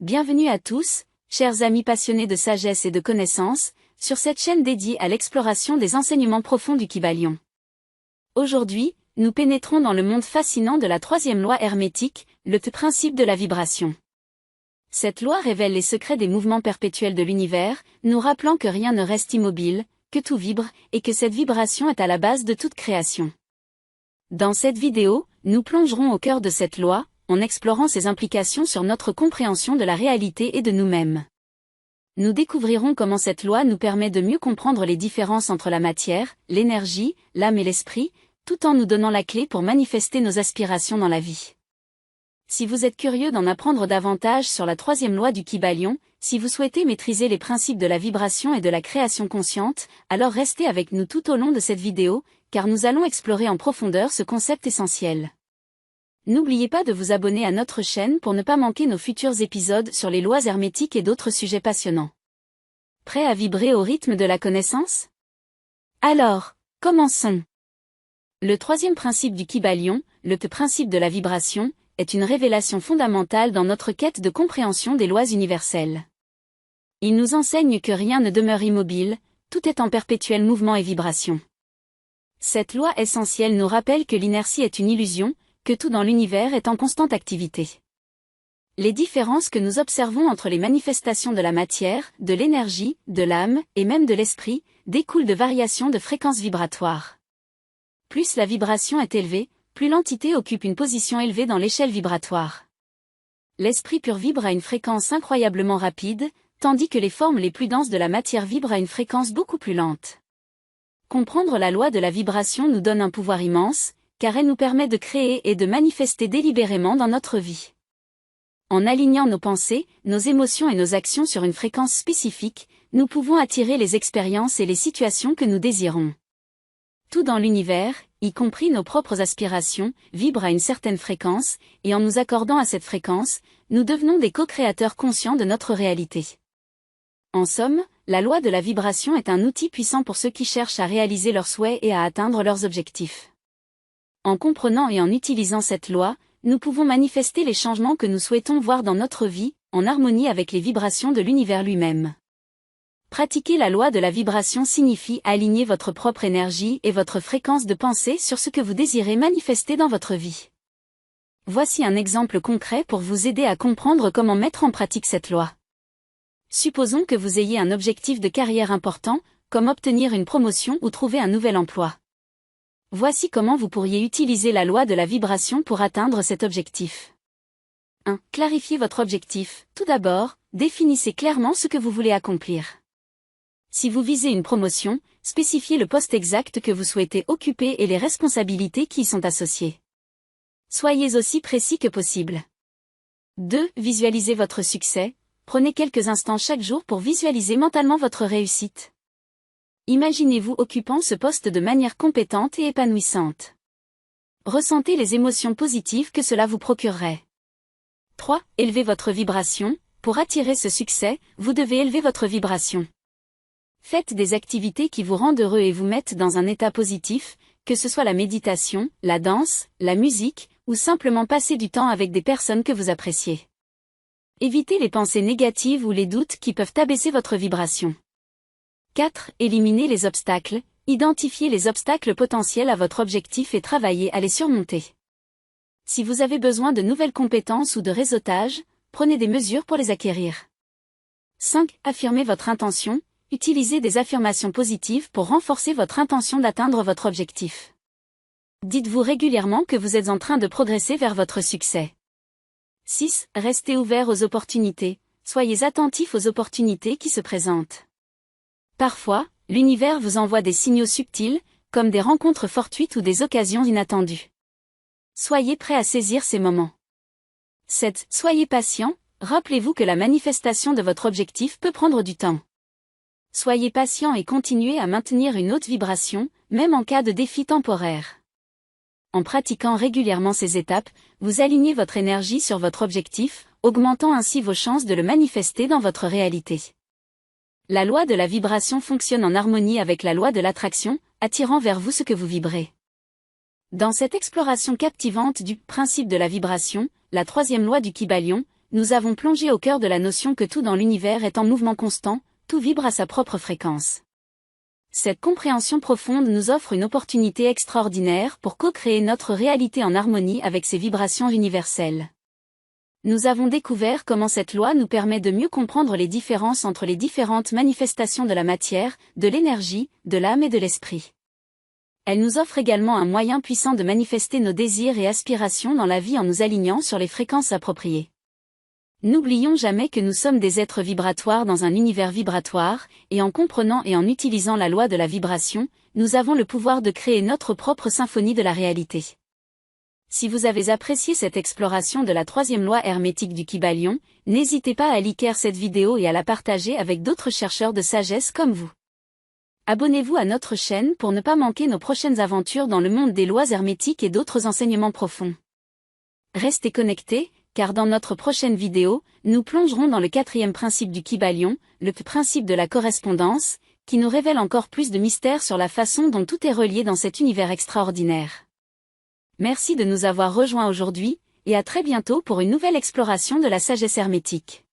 Bienvenue à tous, chers amis passionnés de sagesse et de connaissances, sur cette chaîne dédiée à l'exploration des enseignements profonds du Kybalion. Aujourd'hui, nous pénétrons dans le monde fascinant de la troisième loi hermétique, le principe de la vibration. Cette loi révèle les secrets des mouvements perpétuels de l'univers, nous rappelant que rien ne reste immobile, que tout vibre, et que cette vibration est à la base de toute création. Dans cette vidéo, nous plongerons au cœur de cette loi, en explorant ses implications sur notre compréhension de la réalité et de nous-mêmes. Nous découvrirons comment cette loi nous permet de mieux comprendre les différences entre la matière, l'énergie, l'âme et l'esprit, tout en nous donnant la clé pour manifester nos aspirations dans la vie. Si vous êtes curieux d'en apprendre davantage sur la troisième loi du Kybalion, si vous souhaitez maîtriser les principes de la vibration et de la création consciente, alors restez avec nous tout au long de cette vidéo, car nous allons explorer en profondeur ce concept essentiel. N'oubliez pas de vous abonner à notre chaîne pour ne pas manquer nos futurs épisodes sur les lois hermétiques et d'autres sujets passionnants. Prêt à vibrer au rythme de la connaissance? Alors, commençons. Le troisième principe du Kybalion, le principe de la vibration, est une révélation fondamentale dans notre quête de compréhension des lois universelles. Il nous enseigne que rien ne demeure immobile, tout est en perpétuel mouvement et vibration. Cette loi essentielle nous rappelle que l'inertie est une illusion, que tout dans l'univers est en constante activité. Les différences que nous observons entre les manifestations de la matière, de l'énergie, de l'âme, et même de l'esprit, découlent de variations de fréquences vibratoires. Plus la vibration est élevée, plus l'entité occupe une position élevée dans l'échelle vibratoire. L'esprit pur vibre à une fréquence incroyablement rapide, tandis que les formes les plus denses de la matière vibrent à une fréquence beaucoup plus lente. Comprendre la loi de la vibration nous donne un pouvoir immense, car elle nous permet de créer et de manifester délibérément dans notre vie. En alignant nos pensées, nos émotions et nos actions sur une fréquence spécifique, nous pouvons attirer les expériences et les situations que nous désirons. Tout dans l'univers, y compris nos propres aspirations, vibre à une certaine fréquence, et en nous accordant à cette fréquence, nous devenons des co-créateurs conscients de notre réalité. En somme, la loi de la vibration est un outil puissant pour ceux qui cherchent à réaliser leurs souhaits et à atteindre leurs objectifs. En comprenant et en utilisant cette loi, nous pouvons manifester les changements que nous souhaitons voir dans notre vie, en harmonie avec les vibrations de l'univers lui-même. Pratiquer la loi de la vibration signifie aligner votre propre énergie et votre fréquence de pensée sur ce que vous désirez manifester dans votre vie. Voici un exemple concret pour vous aider à comprendre comment mettre en pratique cette loi. Supposons que vous ayez un objectif de carrière important, comme obtenir une promotion ou trouver un nouvel emploi. Voici comment vous pourriez utiliser la loi de la vibration pour atteindre cet objectif. 1. Clarifiez votre objectif. Tout d'abord, définissez clairement ce que vous voulez accomplir. Si vous visez une promotion, spécifiez le poste exact que vous souhaitez occuper et les responsabilités qui y sont associées. Soyez aussi précis que possible. 2. Visualisez votre succès. Prenez quelques instants chaque jour pour visualiser mentalement votre réussite. Imaginez-vous occupant ce poste de manière compétente et épanouissante. Ressentez les émotions positives que cela vous procurerait. 3. Élevez votre vibration. Pour attirer ce succès, vous devez élever votre vibration. Faites des activités qui vous rendent heureux et vous mettent dans un état positif, que ce soit la méditation, la danse, la musique, ou simplement passer du temps avec des personnes que vous appréciez. Évitez les pensées négatives ou les doutes qui peuvent abaisser votre vibration. 4. Éliminez les obstacles. Identifiez les obstacles potentiels à votre objectif et travaillez à les surmonter. Si vous avez besoin de nouvelles compétences ou de réseautage, prenez des mesures pour les acquérir. 5. Affirmez votre intention. Utilisez des affirmations positives pour renforcer votre intention d'atteindre votre objectif. Dites-vous régulièrement que vous êtes en train de progresser vers votre succès. 6. Restez ouvert aux opportunités. Soyez attentif aux opportunités qui se présentent. Parfois, l'univers vous envoie des signaux subtils, comme des rencontres fortuites ou des occasions inattendues. Soyez prêt à saisir ces moments. 7. Soyez patient. Rappelez-vous que la manifestation de votre objectif peut prendre du temps. Soyez patient et continuez à maintenir une haute vibration, même en cas de défi temporaire. En pratiquant régulièrement ces étapes, vous alignez votre énergie sur votre objectif, augmentant ainsi vos chances de le manifester dans votre réalité. La loi de la vibration fonctionne en harmonie avec la loi de l'attraction, attirant vers vous ce que vous vibrez. Dans cette exploration captivante du principe de la vibration, la troisième loi du Kybalion, nous avons plongé au cœur de la notion que tout dans l'univers est en mouvement constant, tout vibre à sa propre fréquence. Cette compréhension profonde nous offre une opportunité extraordinaire pour co-créer notre réalité en harmonie avec ces vibrations universelles. Nous avons découvert comment cette loi nous permet de mieux comprendre les différences entre les différentes manifestations de la matière, de l'énergie, de l'âme et de l'esprit. Elle nous offre également un moyen puissant de manifester nos désirs et aspirations dans la vie en nous alignant sur les fréquences appropriées. N'oublions jamais que nous sommes des êtres vibratoires dans un univers vibratoire, et en comprenant et en utilisant la loi de la vibration, nous avons le pouvoir de créer notre propre symphonie de la réalité. Si vous avez apprécié cette exploration de la troisième loi hermétique du Kybalion, n'hésitez pas à liker cette vidéo et à la partager avec d'autres chercheurs de sagesse comme vous. Abonnez-vous à notre chaîne pour ne pas manquer nos prochaines aventures dans le monde des lois hermétiques et d'autres enseignements profonds. Restez connectés, car dans notre prochaine vidéo, nous plongerons dans le quatrième principe du Kybalion, le principe de la correspondance, qui nous révèle encore plus de mystères sur la façon dont tout est relié dans cet univers extraordinaire. Merci de nous avoir rejoints aujourd'hui, et à très bientôt pour une nouvelle exploration de la sagesse hermétique.